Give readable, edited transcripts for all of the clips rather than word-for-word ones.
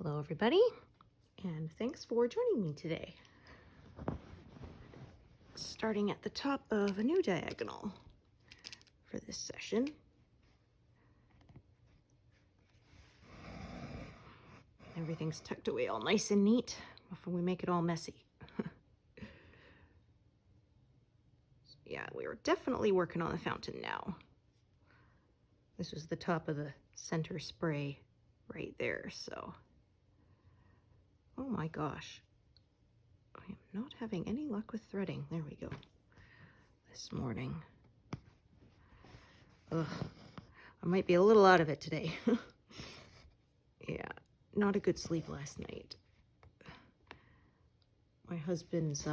Hello everybody, and thanks for joining me today. Starting at the top of a new diagonal for this session. Everything's tucked away all nice and neat before we make it all messy. So yeah, we were definitely working on the fountain now. This was the top of the center spray right there, so. Oh my gosh. I am not having any luck with threading. There we go. This morning. Ugh. I might be a little out of it today. Yeah, not a good sleep last night. My husband's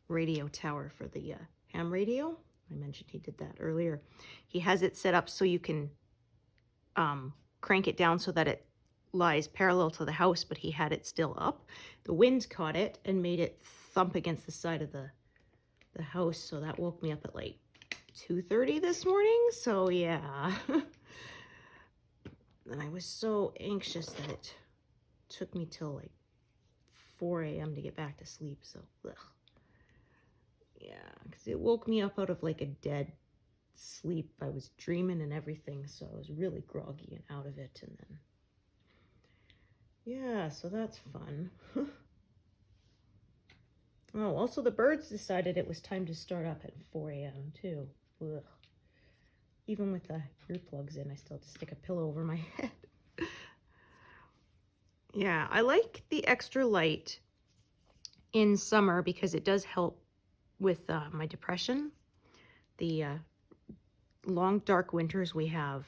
radio tower for the ham radio, I mentioned he did that earlier. He has it set up so you can crank it down so that it lies parallel to the house, but he had it still up. The wind caught it and made it thump against the side of the house, so that woke me up at like 2:30 this morning. So yeah. And I was so anxious that it took me till like 4 a.m. to get back to sleep. So ugh. Yeah, because it woke me up out of like a dead sleep. I was dreaming and everything, so I was really groggy and out of it. And then yeah, so that's fun. Oh, also the birds decided it was time to start up at 4 a.m. too. Ugh. Even with the earplugs in, I still have to stick a pillow over my head. Yeah, I like the extra light in summer because it does help with my depression. The long dark winters we have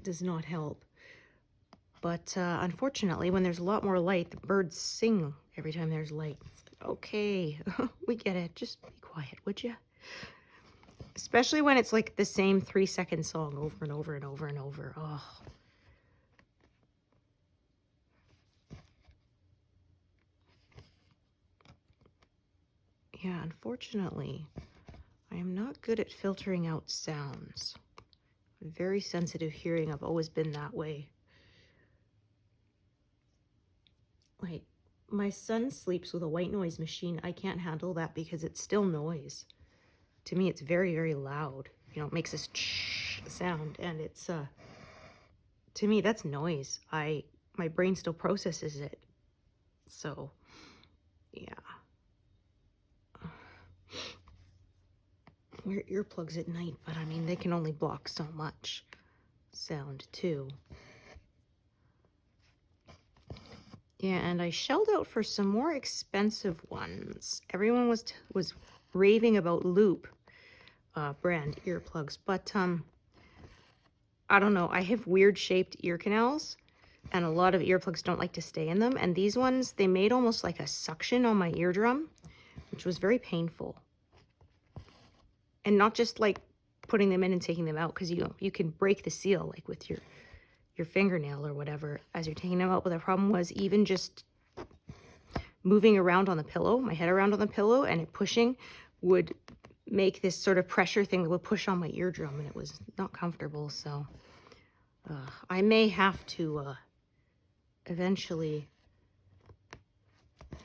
does not help. But unfortunately, when there's a lot more light, the birds sing every time there's light. It's like, okay, we get it. Just be quiet, would you? Especially when it's like the same 3-second song over and over and over and over. Oh. Yeah, unfortunately, I am not good at filtering out sounds. Very sensitive hearing. I've always been that way. Like, my son sleeps with a white noise machine. I can't handle that because it's still noise. To me, it's very, very loud. You know, it makes this sound, and it's, to me, that's noise. My brain still processes it. So, yeah. Wear earplugs at night, but I mean, they can only block so much sound, too. Yeah, and I shelled out for some more expensive ones. Everyone was raving about Loop brand earplugs, but I don't know. I have weird shaped ear canals, and a lot of earplugs don't like to stay in them. And these ones, they made almost like a suction on my eardrum, which was very painful. And not just like putting them in and taking them out, because you can break the seal like with your fingernail or whatever as you're taking them out. But the problem was even just moving around on the pillow, my head around on the pillow, and it pushing would make this sort of pressure thing that would push on my eardrum, and it was not comfortable. So I may have to eventually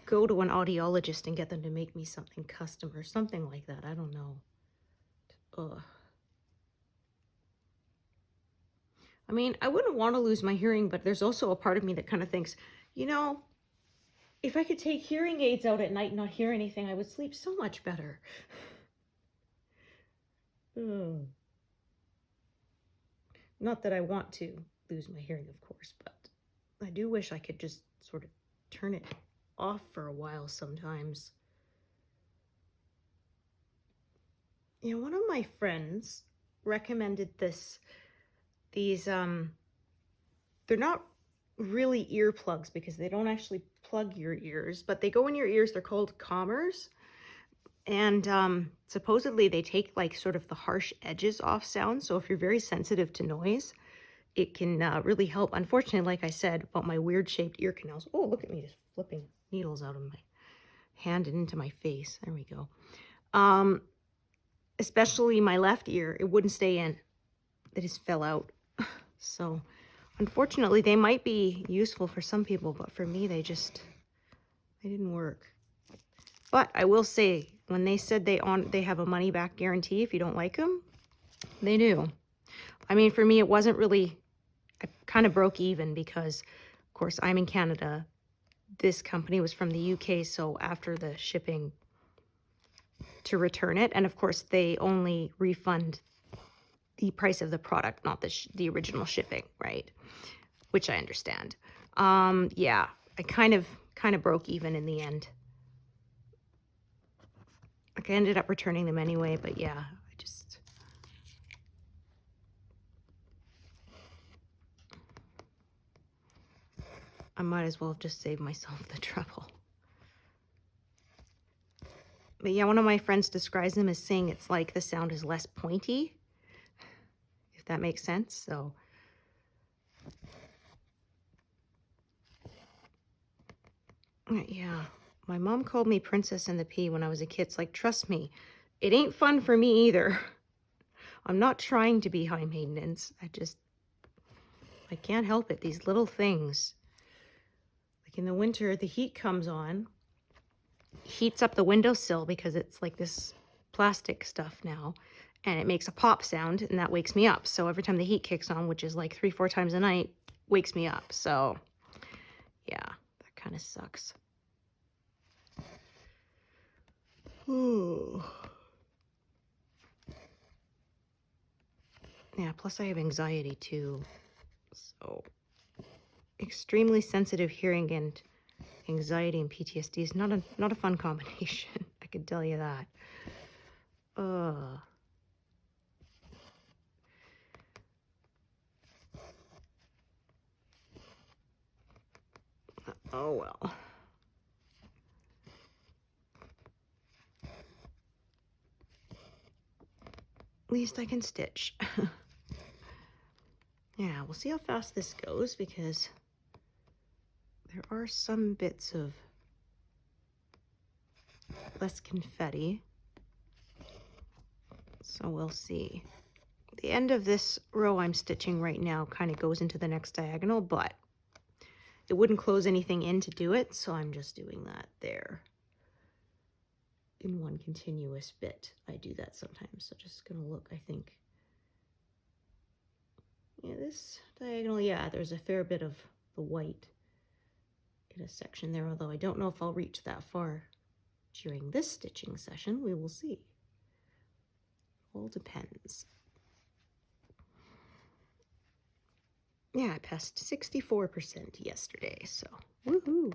go to an audiologist and get them to make me something custom or something like that. I don't know. Ugh. I mean, I wouldn't want to lose my hearing, but there's also a part of me that kind of thinks, you know, if I could take hearing aids out at night and not hear anything, I would sleep so much better. Ugh. Not that I want to lose my hearing, of course, but I do wish I could just sort of turn it off for a while sometimes. You know, one of my friends recommended these, they're not really earplugs because they don't actually plug your ears, but they go in your ears. They're called Calmers. And supposedly they take like sort of the harsh edges off sound. So if you're very sensitive to noise, it can really help. Unfortunately, like I said, about my weird shaped ear canals. Oh, look at me just flipping needles out of my hand and into my face. There we go. Especially my left ear, it wouldn't stay in. It just fell out. So Unfortunately, they might be useful for some people, but for me, they didn't work. But I will say, when they said they have a money back guarantee if you don't like them, they do. I mean, for me, it wasn't really, I kind of broke even because, of course, I'm in Canada. This company was from the UK, so after the shipping to return it, and of course, they only refund the price of the product, not the original shipping, right? Which I understand. Yeah, I kind of broke even in the end. Like, I ended up returning them anyway, but yeah, I might as well have just saved myself the trouble. But yeah, one of my friends describes them as saying it's like the sound is less pointy, if that makes sense. So yeah, my mom called me Princess and the Pea when I was a kid. It's like, trust me, it ain't fun for me either. I'm not trying to be high maintenance. I can't help it. These little things. Like in the winter, the heat comes on, heats up the windowsill because it's like this plastic stuff now, and it makes a pop sound, and that wakes me up. So every time the heat kicks on, which is like 3-4 times a night, wakes me up. So yeah, that kind of sucks. Ooh. Yeah, plus I have anxiety too. So extremely sensitive hearing and anxiety and PTSD is not a fun combination. I can tell you that. Oh well. At least I can stitch. Yeah, we'll see how fast this goes because there are some bits of less confetti. So we'll see. The end of this row I'm stitching right now kind of goes into the next diagonal, but it wouldn't close anything in to do it, so I'm just doing that there in one continuous bit. I do that sometimes, so just gonna look, I think. Yeah, this diagonal, yeah, there's a fair bit of the white in a section there, although I don't know if I'll reach that far during this stitching session. We will see. All depends. Yeah, I passed 64% yesterday, so woohoo.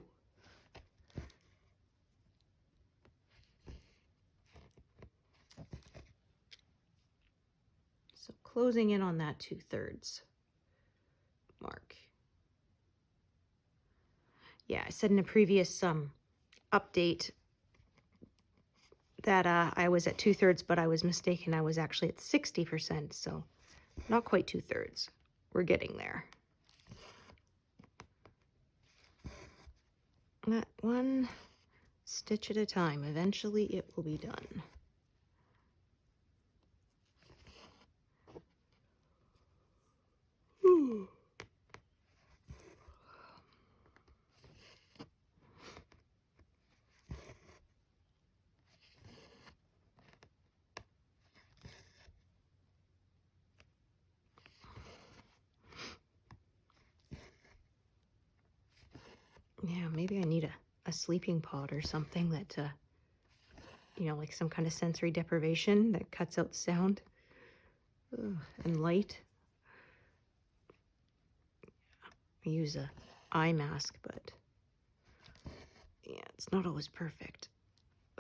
So closing in on that 2/3 mark. Yeah, I said in a previous update that I was at 2/3, but I was mistaken. I was actually at 60%, so not quite 2/3. We're getting there. That one stitch at a time. Eventually it will be done. Whew. Yeah, maybe I need a sleeping pod or something that, you know, like some kind of sensory deprivation that cuts out sound. Ugh, and light. I use a eye mask, but yeah, it's not always perfect.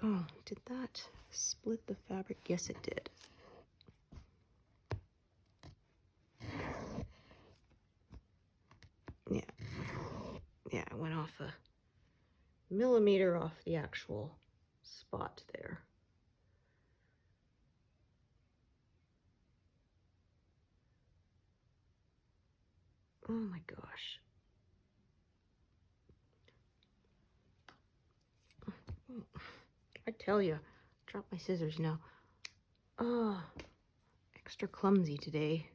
Oh, did that split the fabric? Yes, it did. Yeah. Yeah, I went off a millimeter off the actual spot there. Oh my gosh. I tell you, drop my scissors now. Oh, extra clumsy today.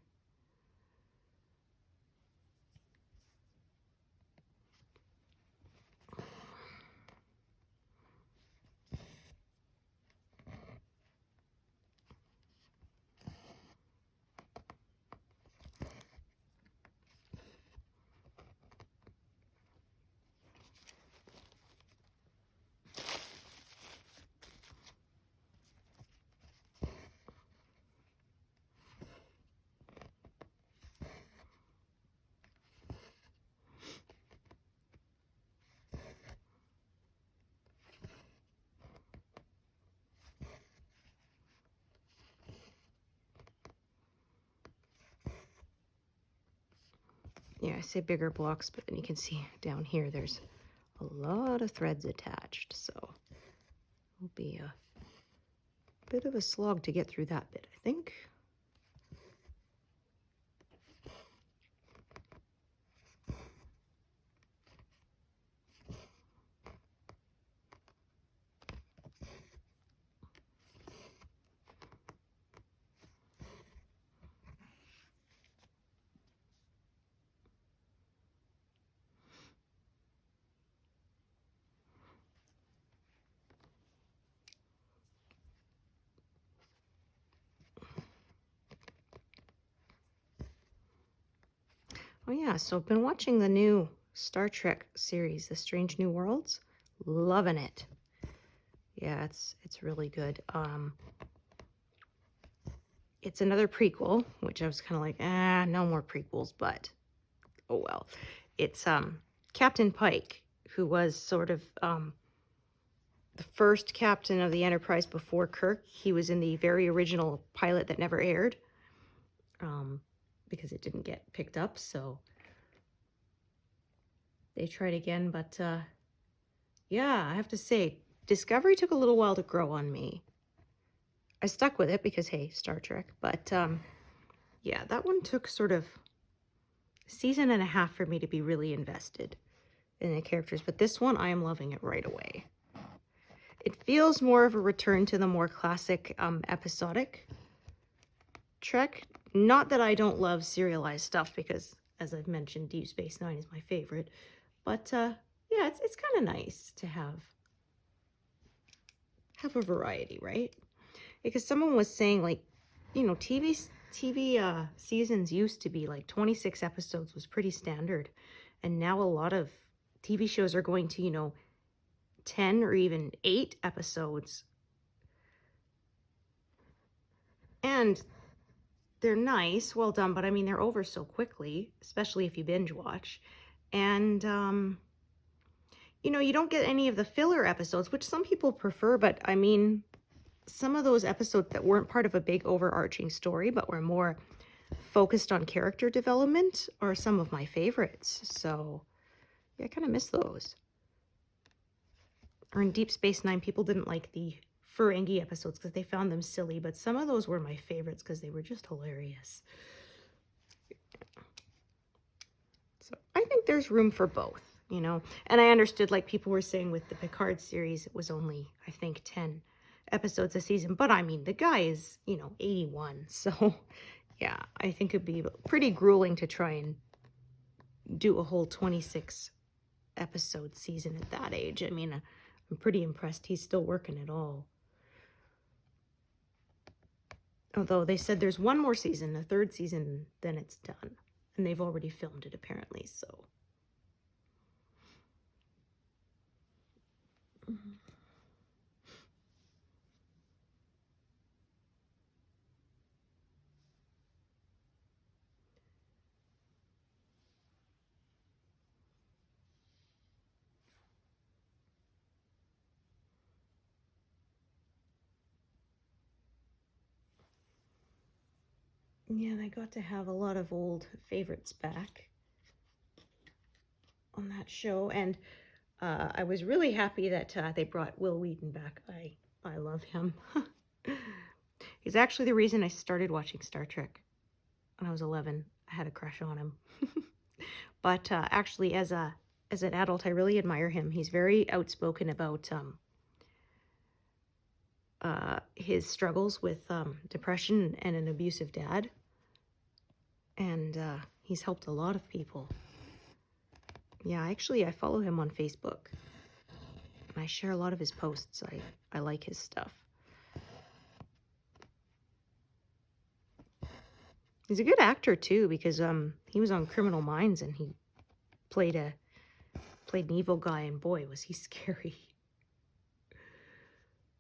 Yeah, I say bigger blocks, but then you can see down here there's a lot of threads attached, so it'll be a bit of a slog to get through that bit, I think. Oh yeah, so I've been watching the new Star Trek series, The Strange New Worlds. Loving it. Yeah, it's really good. It's another prequel, which I was kind of like, no more prequels, but oh well. It's Captain Pike, who was sort of the first captain of the Enterprise before Kirk. He was in the very original pilot that never aired, because it didn't get picked up, so they tried again. But yeah, I have to say, Discovery took a little while to grow on me. I stuck with it because, hey, Star Trek. But yeah, that one took sort of a season and a half for me to be really invested in the characters. But this one, I am loving it right away. It feels more of a return to the more classic episodic Trek. Not that I don't love serialized stuff, because, as I've mentioned, Deep Space Nine is my favorite. But yeah, it's kind of nice to have a variety, right? Because someone was saying, like, you know, TV seasons used to be like 26 episodes was pretty standard, and now a lot of TV shows are going to, you know, 10 or even 8 episodes, and they're nice, well done, but I mean, they're over so quickly, especially if you binge watch. And you know, you don't get any of the filler episodes, which some people prefer, but I mean, some of those episodes that weren't part of a big overarching story, but were more focused on character development, are some of my favorites. So yeah, I kind of miss those. Or in Deep Space Nine, people didn't like the Ferengi episodes because they found them silly, but some of those were my favorites because they were just hilarious. So I think there's room for both, you know. And I understood, like, people were saying with the Picard series, it was only, I think, 10 episodes a season. But I mean, the guy is, you know, 81. So yeah, I think it'd be pretty grueling to try and do a whole 26 episode season at that age. I mean, I'm pretty impressed he's still working at all. Although they said there's one more season, a third season, then it's done. And they've already filmed it, apparently, so. Yeah, and I got to have a lot of old favorites back on that show, and I was really happy that they brought Wil Wheaton back. I love him. He's actually the reason I started watching Star Trek when I was 11. I had a crush on him. But actually, as an adult, I really admire him. He's very outspoken about his struggles with depression and an abusive dad. And he's helped a lot of people. Yeah, actually, I follow him on Facebook. And I share a lot of his posts. I like his stuff. He's a good actor, too, because he was on Criminal Minds, and he played an evil guy, and boy, was he scary.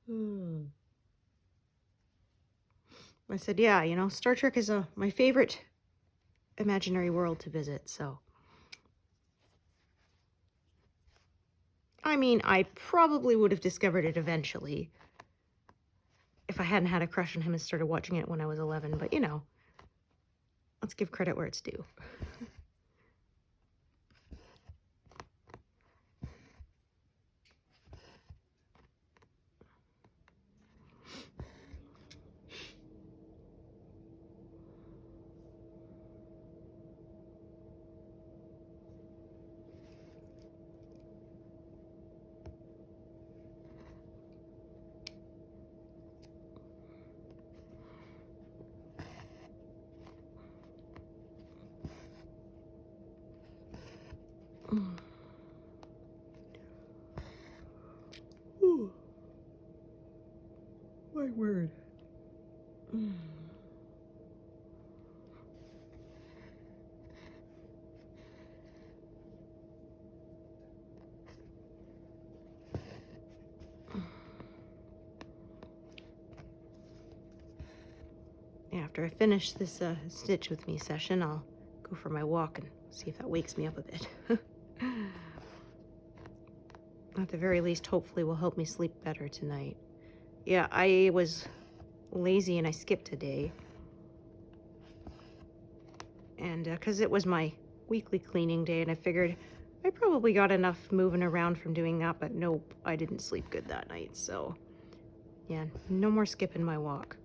I said, yeah, you know, Star Trek is my favorite imaginary world to visit, so. I mean, I probably would have discovered it eventually if I hadn't had a crush on him and started watching it when I was 11, but you know, let's give credit where it's due. my word. After I finish this stitch with me session, I'll go for my walk and see if that wakes me up a bit. At the very least, hopefully will help me sleep better tonight. Yeah, I was lazy and I skipped a day. And because it was my weekly cleaning day, and I figured I probably got enough moving around from doing that, but nope, I didn't sleep good that night. So yeah, no more skipping my walk.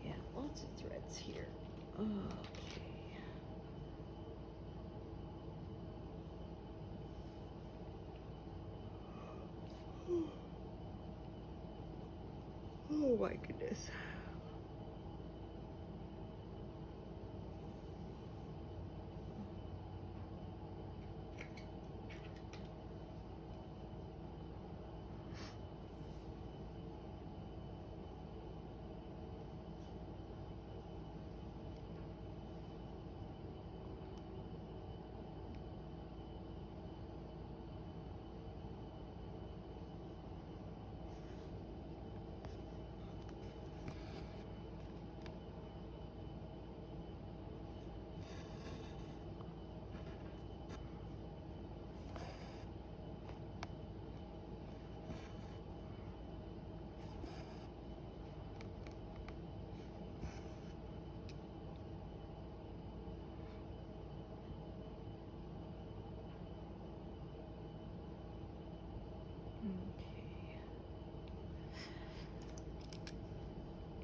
Yeah, lots of threads here. Okay. Oh my goodness.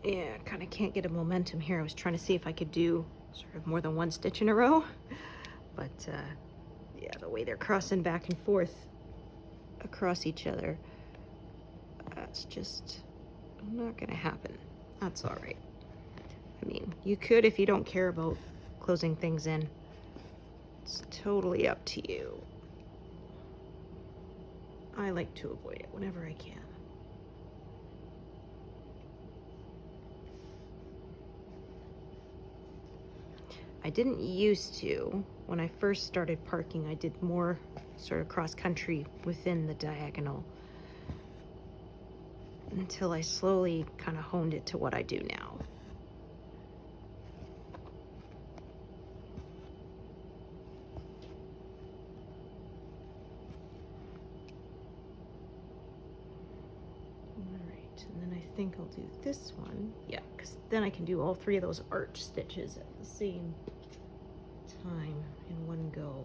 Yeah, kind of can't get a momentum here. I was trying to see if I could do sort of more than one stitch in a row, but yeah, the way they're crossing back and forth across each other, that's just not gonna happen. That's all right. I mean, you could if you don't care about closing things in. It's totally up to you. I like to avoid it whenever I can. I didn't used to. When I first started parking, I did more sort of cross-country within the diagonal until I slowly kind of honed it to what I do now. All right, and then I think I'll do this one. Yeah, because then I can do all three of those arch stitches at the same time in one go.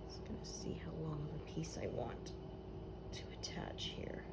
It's Let's see how long of a piece I want to attach here.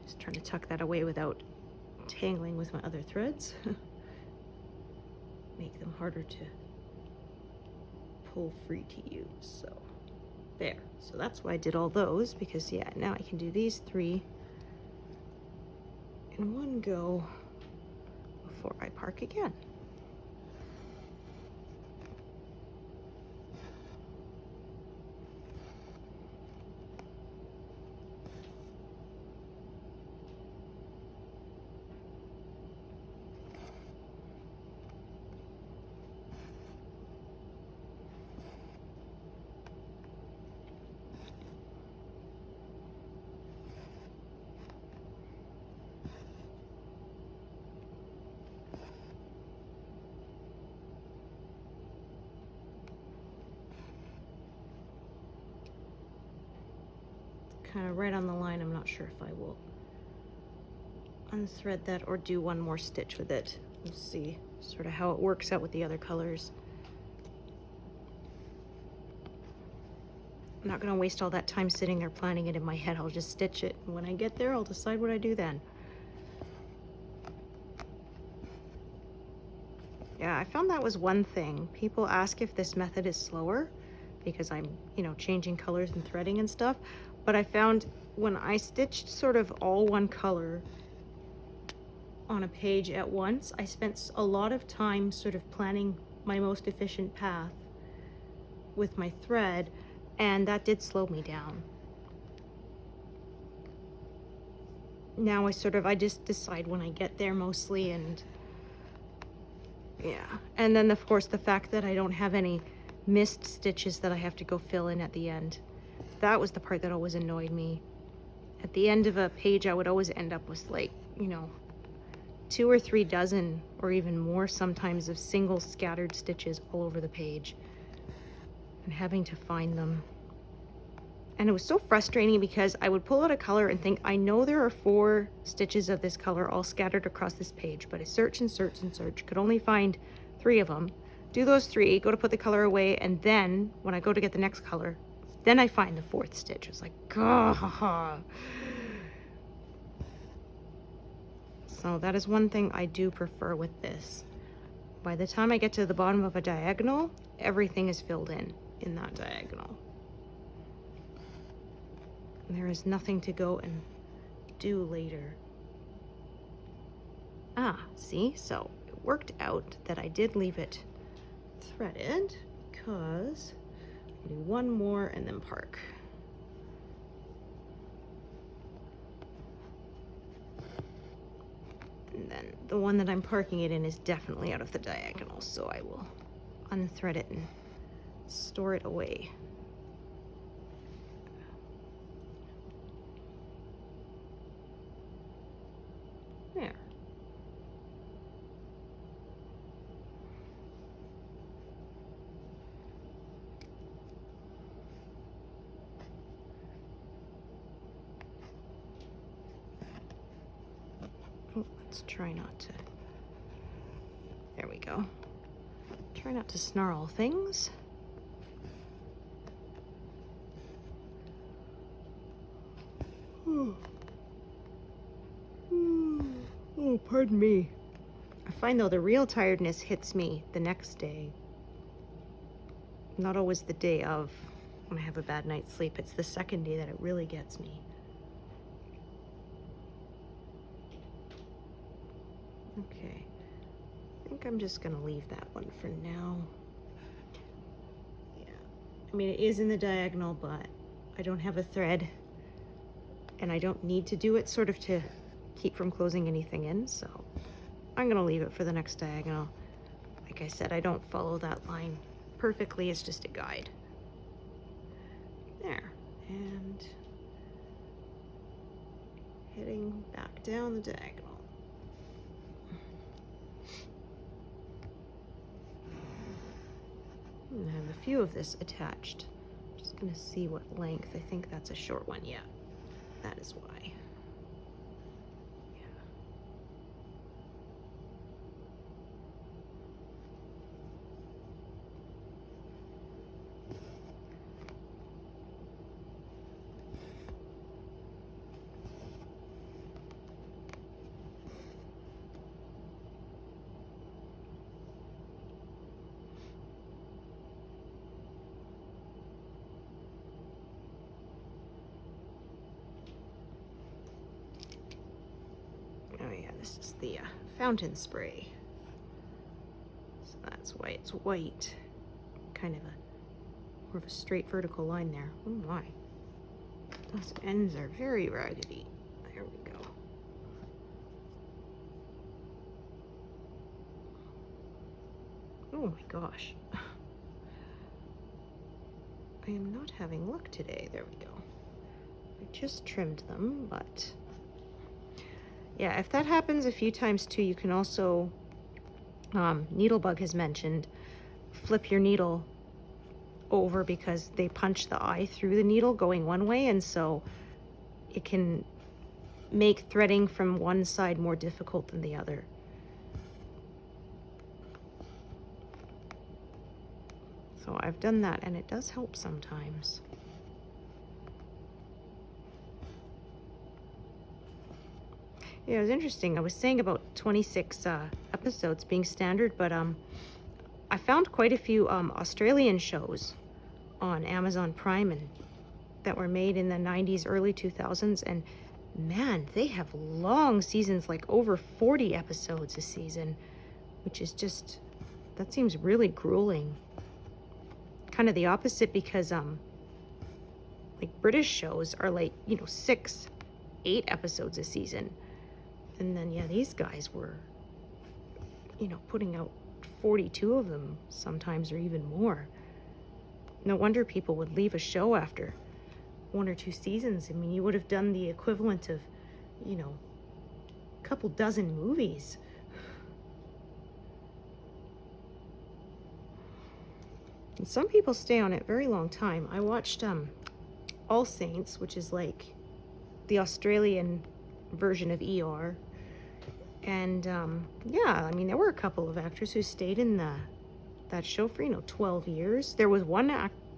Just trying to tuck that away without tangling with my other threads. Make them harder to pull free to use. So there. So that's why I did all those, because yeah, now I can do these 3 in one go before I park again. Kind of right on the line. I'm not sure if I will unthread that or do one more stitch with it. We'll see sort of how it works out with the other colors. I'm not going to waste all that time sitting there planning it in my head. I'll just stitch it, and when I get there, I'll decide what I do then. Yeah, I found that was one thing. People ask if this method is slower because I'm, you know, changing colors and threading and stuff. But I found when I stitched sort of all one color on a page at once, I spent a lot of time sort of planning my most efficient path with my thread, and that did slow me down. Now I just decide when I get there mostly, and yeah. And then of course the fact that I don't have any missed stitches that I have to go fill in at the end. That was the part that always annoyed me. At the end of a page, I would always end up with, like, you know, 2 or 3 dozen or even more sometimes of single scattered stitches all over the page and having to find them. And it was so frustrating because I would pull out a color and think, I know there are 4 stitches of this color all scattered across this page, but I search and search and search, could only find 3 of them. Do those 3, go to put the color away, and then when I go to get the next color, then I find the 4th stitch. It's like, oh. So that is one thing I do prefer with this. By the time I get to the bottom of a diagonal, everything is filled in that diagonal. And there is nothing to go and do later. Ah, see? So it worked out that I did leave it threaded because I do one more and then park. And then the one that I'm parking it in is definitely out of the diagonal, so I will unthread it and store it away. There. Oh, let's try not to. There we go. Try not to snarl things. Oh, pardon me. I find though the real tiredness hits me the next day. Not always the day of when I have a bad night's sleep. It's the second day that it really gets me. Okay. I think I'm just gonna leave that one for now. Yeah. I mean, it is in the diagonal, but I don't have a thread. And I don't need to do it sort of to keep from closing anything in, so I'm gonna leave it for the next diagonal. Like I said, I don't follow that line perfectly, it's just a guide. There, and heading back down the diagonal. I have a few of this attached. Just gonna see what length. I think that's a short one, yeah. That is why. Oh yeah, this is the fountain spray. So that's why it's white. Kind of more of a straight vertical line there. Oh my. Those ends are very raggedy. There we go. Oh my gosh. I am not having luck today. There we go. I just trimmed them, but yeah, if that happens a few times too, you can also, Needlebug has mentioned, flip your needle over because they punch the eye through the needle going one way, and so it can make threading from one side more difficult than the other. So I've done that and it does help sometimes. Yeah, it was interesting. I was saying about 26 episodes being standard, but I found quite a few Australian shows on Amazon Prime and that were made in the 90s, early 2000s, and man, they have long seasons, like over 40 episodes a season, which is just, that seems really grueling. Kind of the opposite because like British shows are like, you know, 6, 8 episodes a season. And then, yeah, these guys were, you know, putting out 42 of them sometimes, or even more. No wonder people would leave a show after 1 or 2 seasons. I mean, you would have done the equivalent of, you know, a couple dozen movies. And some people stay on it a very long time. I watched All Saints, which is like the Australian version of ER. And yeah, I mean, there were a couple of actors who stayed in that show for, you know, 12 years. There was one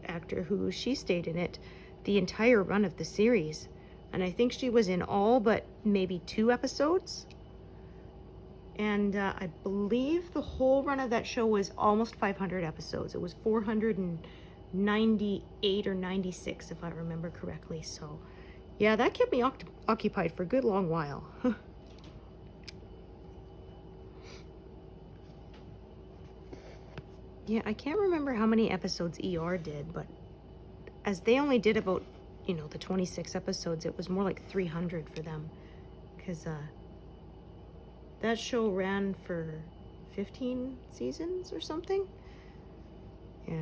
actor who, she stayed in it the entire run of the series. And I think she was in all but maybe 2 episodes. And I believe the whole run of that show was almost 500 episodes. It was 498 or 96, if I remember correctly. So yeah, that kept me occupied for a good long while. Yeah, I can't remember how many episodes ER did, but as they only did about, you know, the 26 episodes, it was more like 300 for them. Because that show ran for 15 seasons or something. Yeah.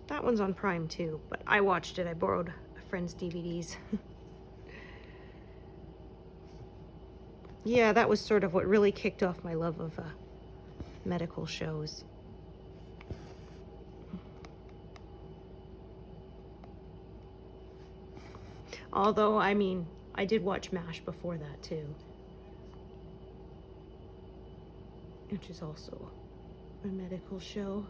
That one's on Prime too, but I watched it. I borrowed a friend's DVDs. Yeah, that was sort of what really kicked off my love of medical shows. Although, I mean, I did watch MASH before that too, which is also a medical show.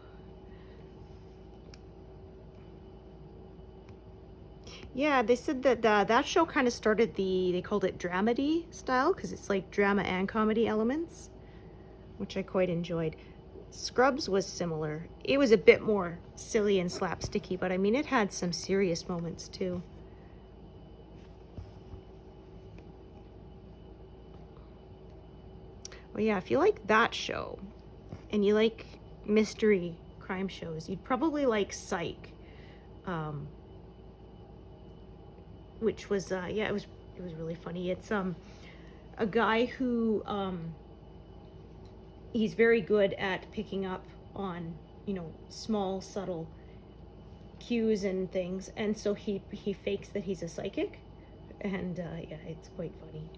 Yeah, they said that that show kind of started they called it dramedy style because it's like drama and comedy elements, which I quite enjoyed. Scrubs was similar. It was a bit more silly and slapsticky, but I mean, it had some serious moments too. Well, yeah, if you like that show and you like mystery crime shows, you'd probably like Psych, which was yeah, it was really funny. It's a guy who he's very good at picking up on, you know, small subtle cues and things, and so he fakes that he's a psychic, and yeah, it's quite funny.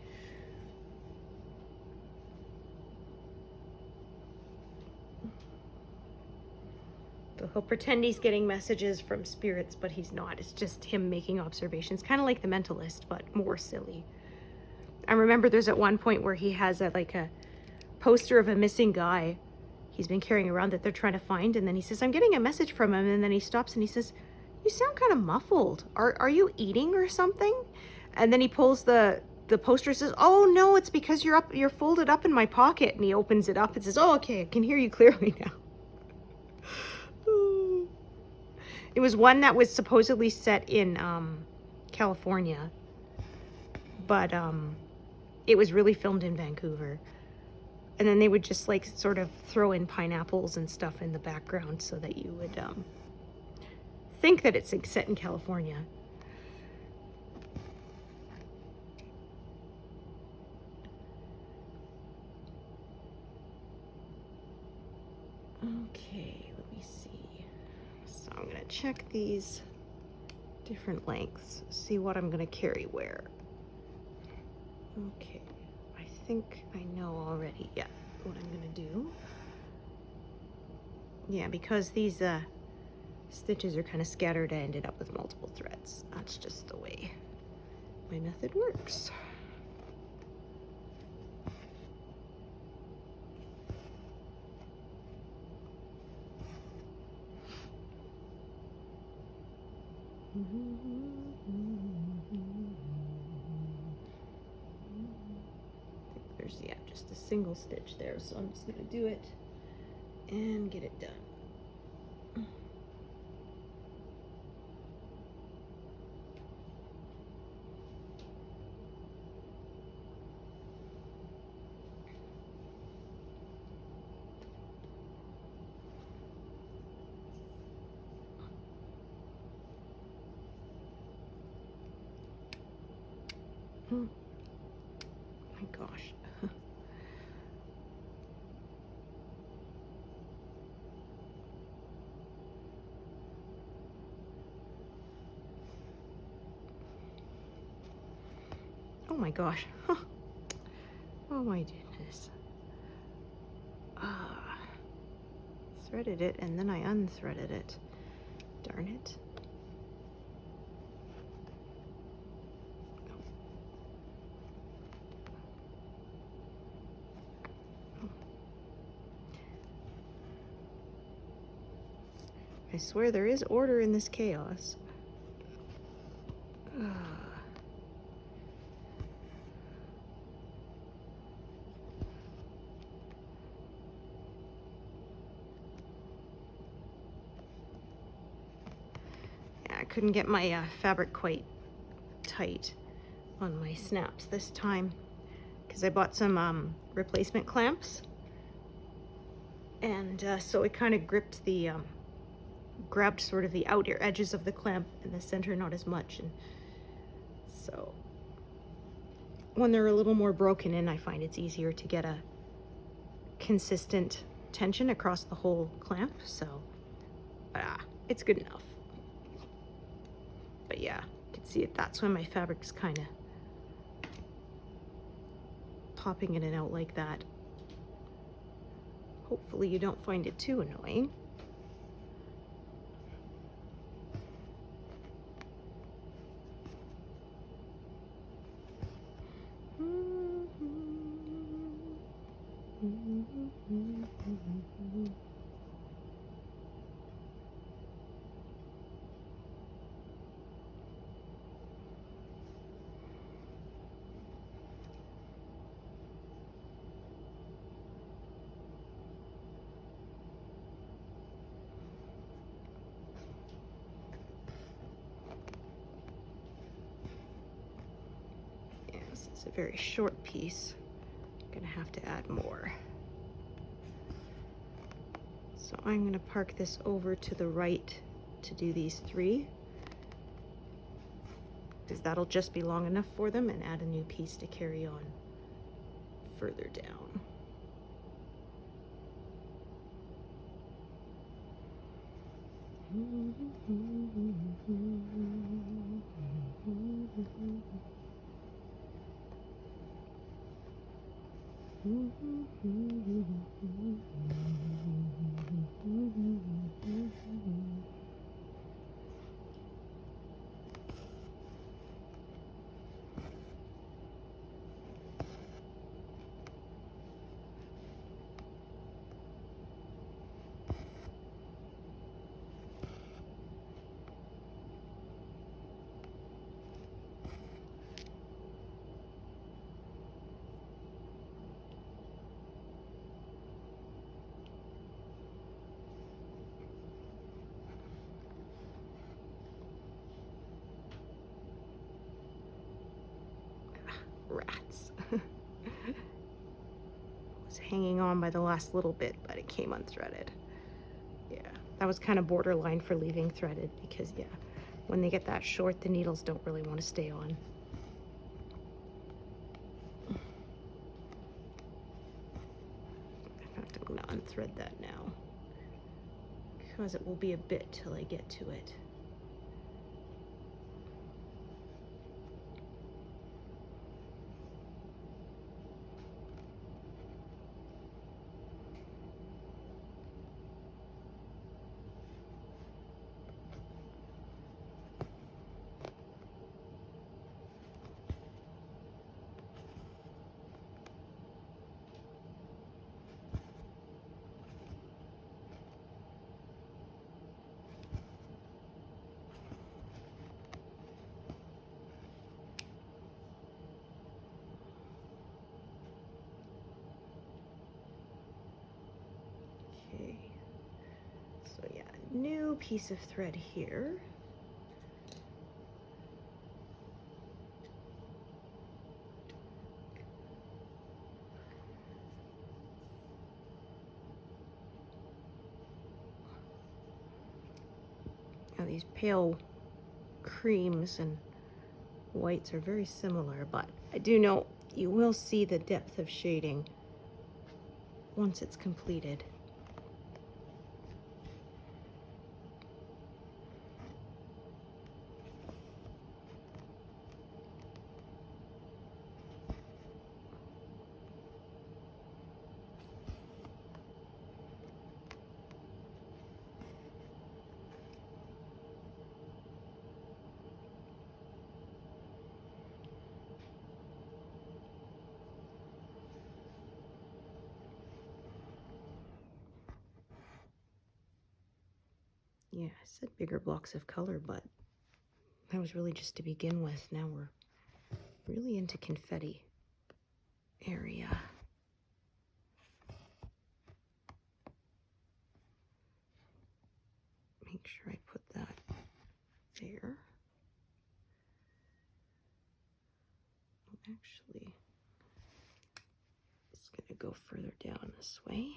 So he'll pretend he's getting messages from spirits, but he's not. It's just him making observations, kind of like The Mentalist, but more silly. I remember there's at one point where he has like a poster of a missing guy he's been carrying around that they're trying to find, and then he says, I'm getting a message from him, and then he stops and he says, you sound kind of muffled. Are you eating or something? And then he pulls the poster, says, oh no, it's because you're folded up in my pocket, and he opens it up and says, oh okay, I can hear you clearly now. It was one that was supposedly set in California, but it was really filmed in Vancouver. And then they would just like sort of throw in pineapples and stuff in the background so that you would think that it's set in California. Okay, let me see. So I'm gonna check these different lengths, see what I'm gonna carry where. Okay, I think I know already, yeah, what I'm gonna do. Yeah, because these stitches are kind of scattered, I ended up with multiple threads. That's just the way my method works. There's, yeah, just a single stitch there, so I'm just gonna do it and get it done. Oh my gosh. Oh my gosh. Oh my goodness. Threaded it and then I unthreaded it. Darn it. I swear there is order in this chaos. I couldn't get my fabric quite tight on my snaps this time because I bought some replacement clamps, and so it kind of gripped the grabbed sort of the outer edges of the clamp and the center not as much, and so when they're a little more broken in, I find it's easier to get a consistent tension across the whole clamp, so it's good enough. But yeah, you can see it, that's when my fabric's kind of popping in and out like that. Hopefully you don't find it too annoying. It's a very short piece. I'm gonna have to add more. So I'm gonna park this over to the right to do these 3, because that'll just be long enough for them, and add a new piece to carry on further down. Rats. Was hanging on by the last little bit, but it came unthreaded. Yeah, that was kind of borderline for leaving threaded, because yeah, when they get that short, the needles don't really want to stay on. In fact, I'm gonna unthread that now, because it will be a bit till I get to it. Okay, so yeah, new piece of thread here. Now these pale creams and whites are very similar, but I do know you will see the depth of shading once it's completed. Yeah, I said bigger blocks of color, but that was really just to begin with. Now we're really into confetti area. Make sure I put that there. Actually, it's going to go further down this way.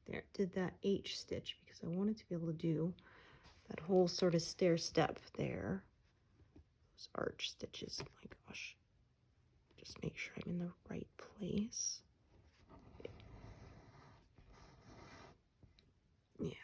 There, did that H stitch because I wanted to be able to do that whole sort of stair step there. Those arch stitches, oh my gosh. Just make sure I'm in the right place. Yeah.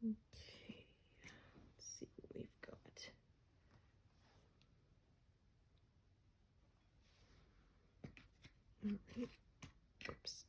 Okay, let's see what we've got. All right. Oops.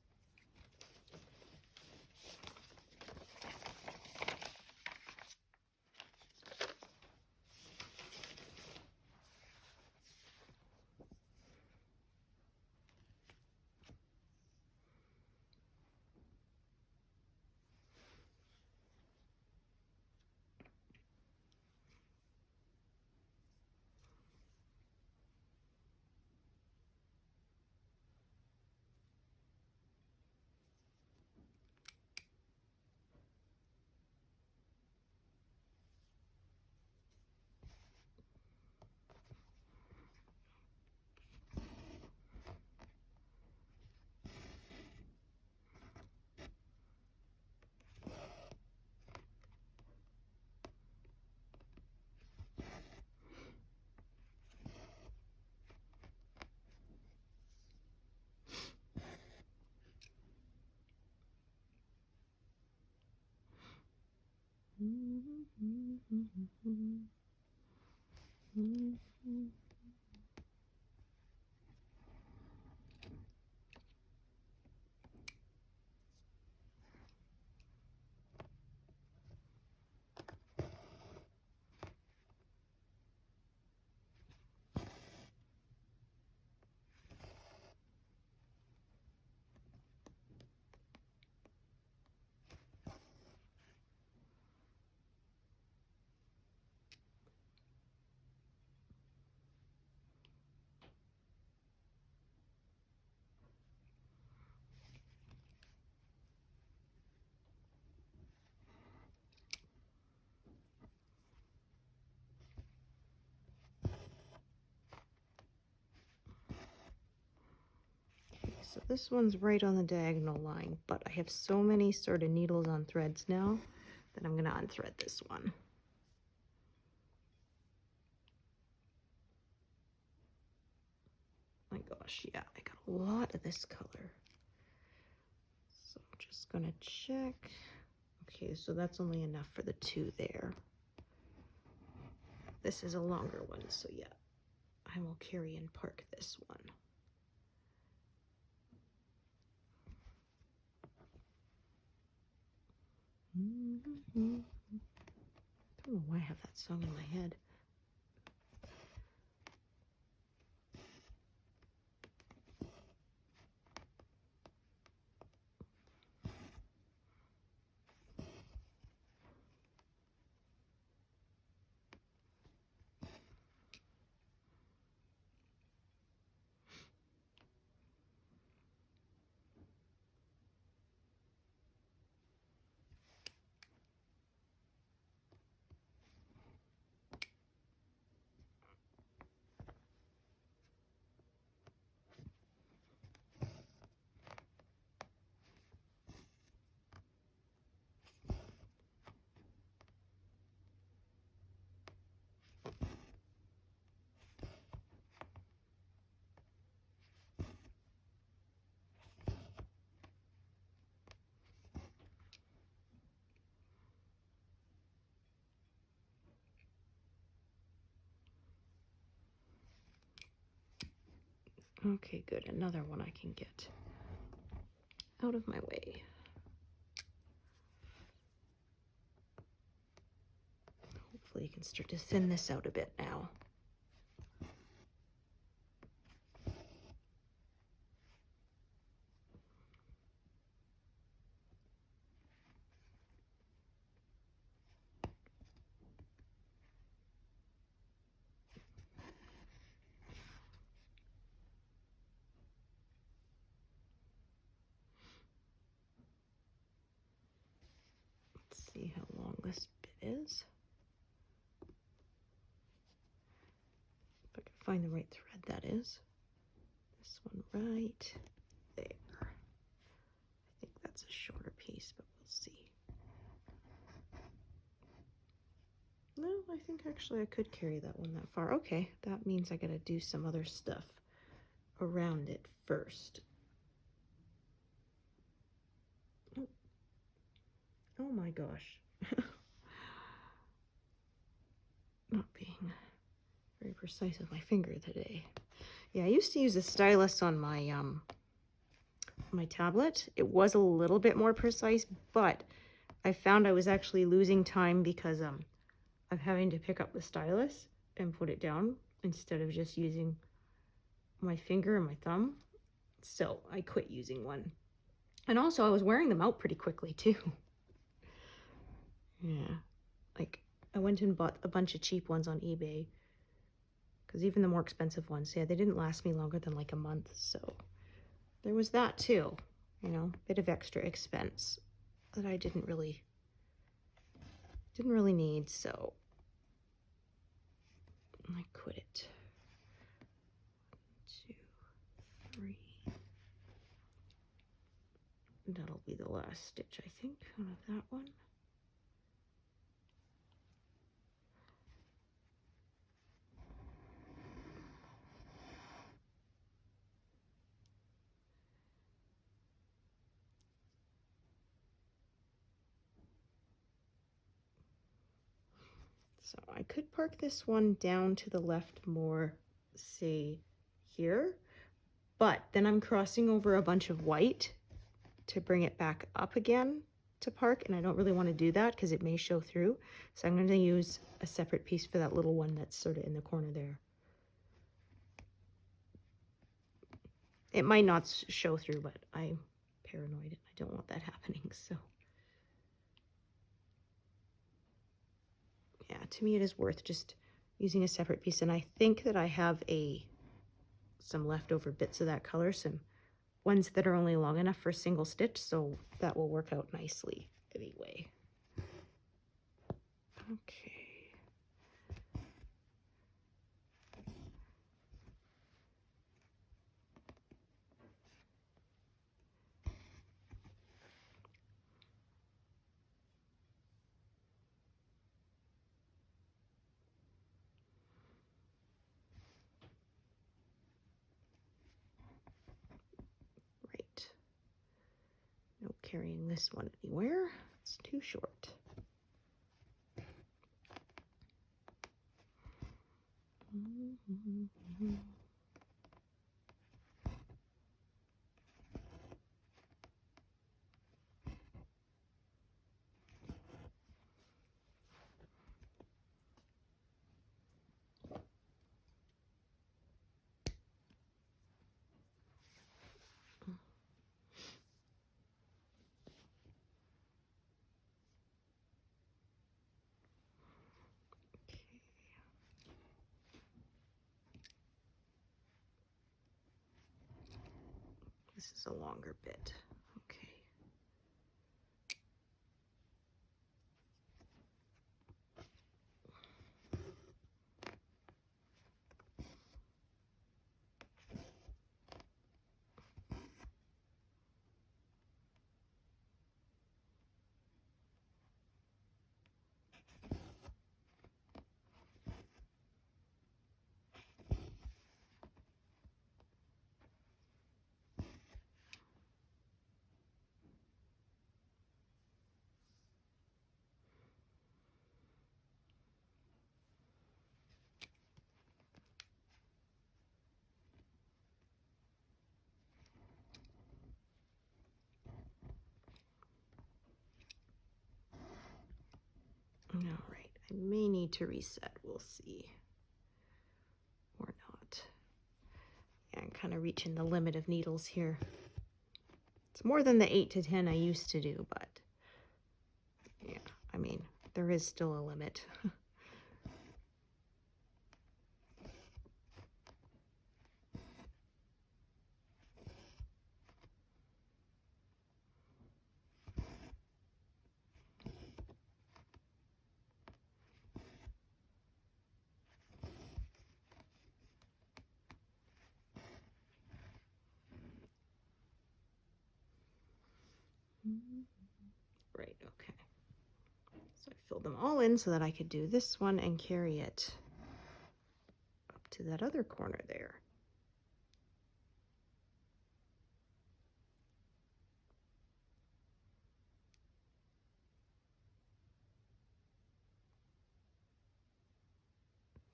So this one's right on the diagonal line, but I have so many sort of needles on threads now that I'm going to unthread this one. My gosh, yeah, I got a lot of this color. So I'm just going to check. Okay, so that's only enough for the two there. This is a longer one, so yeah, I will carry and park this one. I don't know why I have that song in my head. Okay, good. Another one I can get out of my way. Hopefully you can start to thin this out a bit now. Let's see how long this bit is. If I can find the right thread, that is. This one right there. I think that's a shorter piece, but we'll see. No, I think actually I could carry that one that far. Okay, that means I gotta do some other stuff around it first. Oh, oh my gosh. Not being very precise with my finger today. Yeah, I used to use a stylus on my my tablet. It was a little bit more precise, but I found I was actually losing time because of having to pick up the stylus and put it down instead of just using my finger and my thumb. So I quit using one. And also I was wearing them out pretty quickly too. Yeah, like I went and bought a bunch of cheap ones on eBay because even the more expensive ones, yeah, they didn't last me longer than like a month. So there was that too, you know, a bit of extra expense that I didn't really need. So I quit it. 1, 2, 3. That'll be the last stitch, I think, out of that one. So I could park this one down to the left more, say here, but then I'm crossing over a bunch of white to bring it back up again to park, and I don't really want to do that because it may show through. So I'm going to use a separate piece for that little one that's sort of in the corner there. It might not show through, but I'm paranoid and I don't want that happening, so. Yeah, to me it is worth just using a separate piece, and I think that I have some leftover bits of that color, some ones that are only long enough for a single stitch, so that will work out nicely anyway. Okay. Right. No carrying this one anywhere. It's too short. This is a longer bit. Okay. All right, I may need to reset, we'll see. Or not. Yeah, I'm kind of reaching the limit of needles here. It's more than the 8 to 10 I used to do, but yeah, I mean, there is still a limit. Right, okay. So I filled them all in so that I could do this one and carry it up to that other corner there.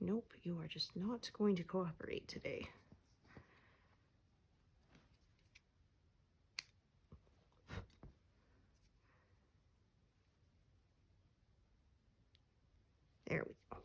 Nope, you are just not going to cooperate today. There we go.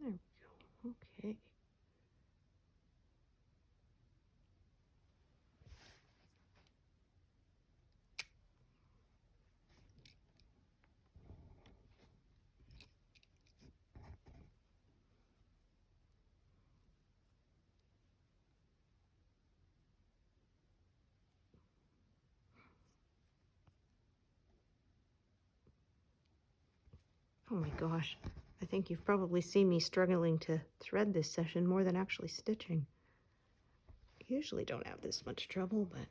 There we go. Okay. Oh my gosh. I think you've probably seen me struggling to thread this session more than actually stitching. I usually don't have this much trouble, but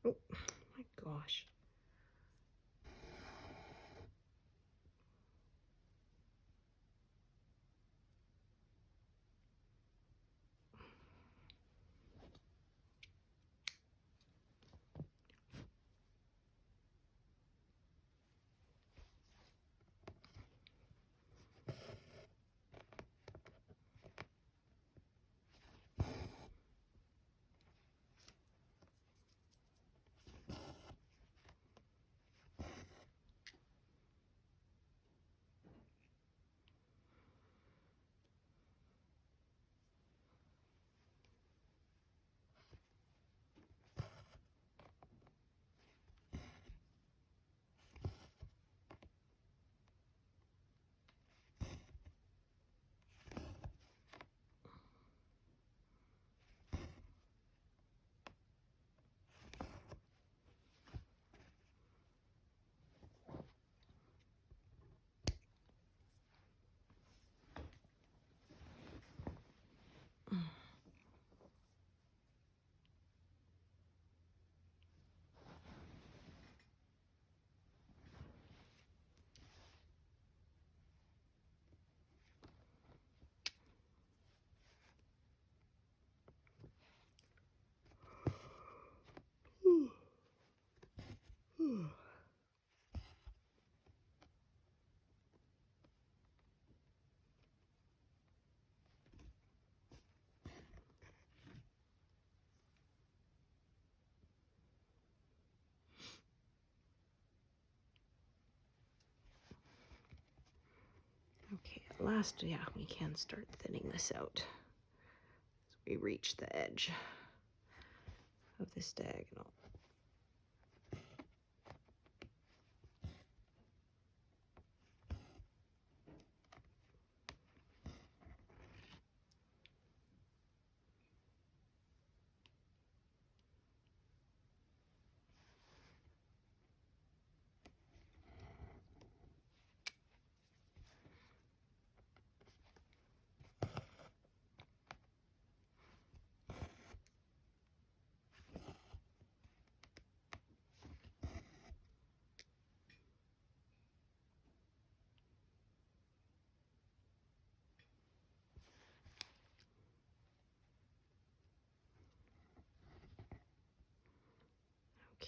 oh my gosh. Okay, at last, yeah, we can start thinning this out as we reach the edge of this diagonal.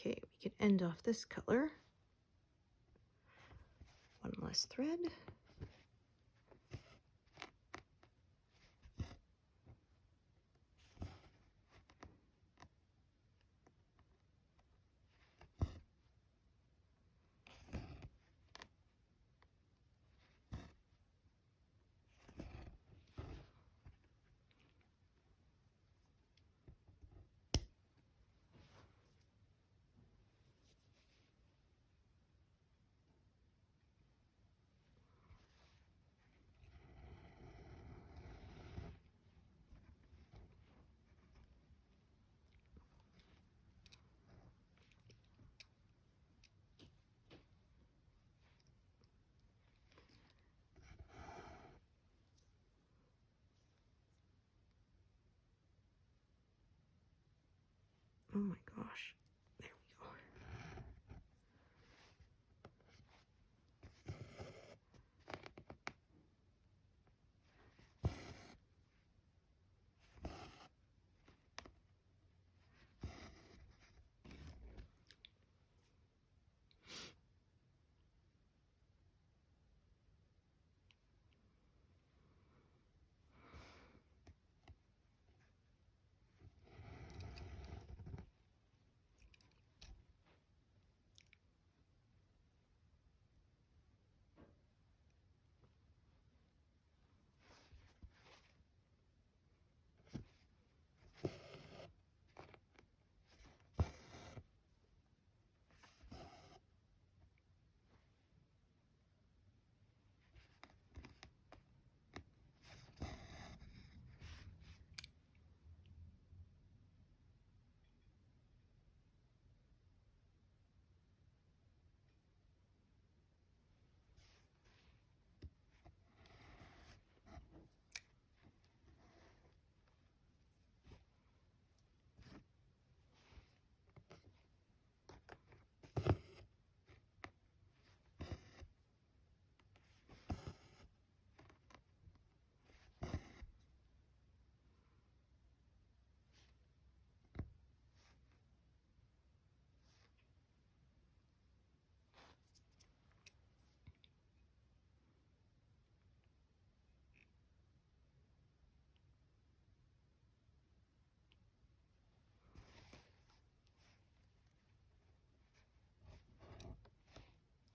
Okay, we could end off this color. One less thread. Oh my gosh. There we go.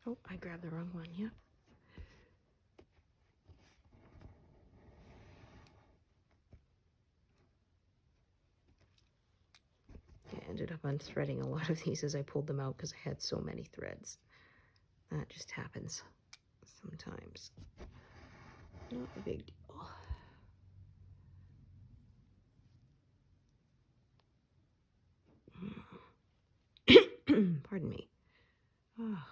Oh, I grabbed the wrong one, yeah. I ended up unthreading a lot of these as I pulled them out because I had so many threads. That just happens sometimes. Not a big deal. Pardon me. Oh.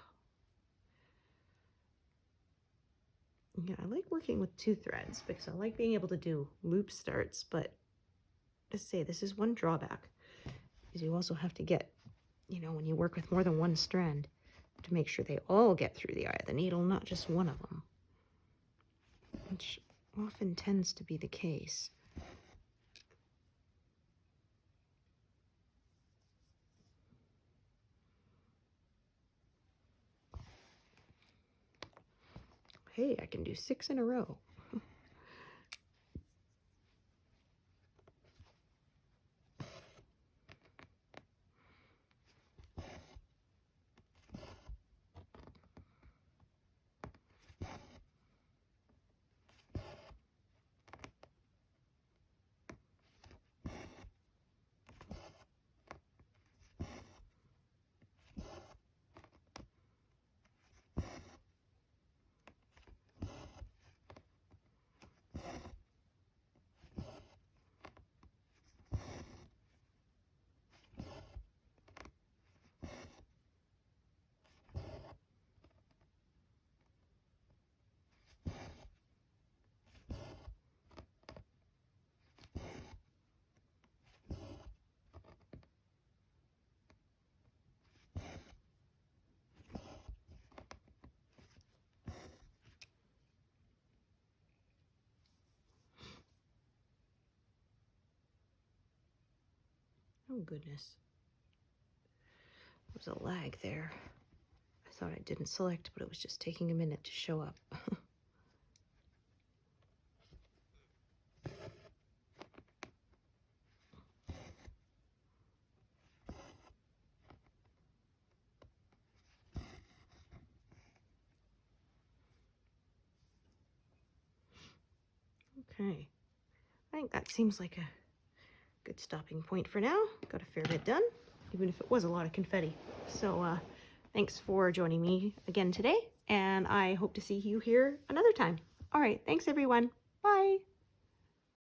Yeah, I like working with 2 threads because I like being able to do loop starts, but just say this is one drawback is you also have to get, you know, when you work with more than one strand, to make sure they all get through the eye of the needle, not just one of them, which often tends to be the case. Hey, I can do 6 in a row. Oh, goodness. was a lag there. I thought I didn't select, but it was just taking a minute to show up. Okay, I think that seems like a good stopping point for now. Got a fair bit done, even if it was a lot of confetti. So thanks for joining me again today, and I hope to see you here another time. All right, thanks everyone. Bye.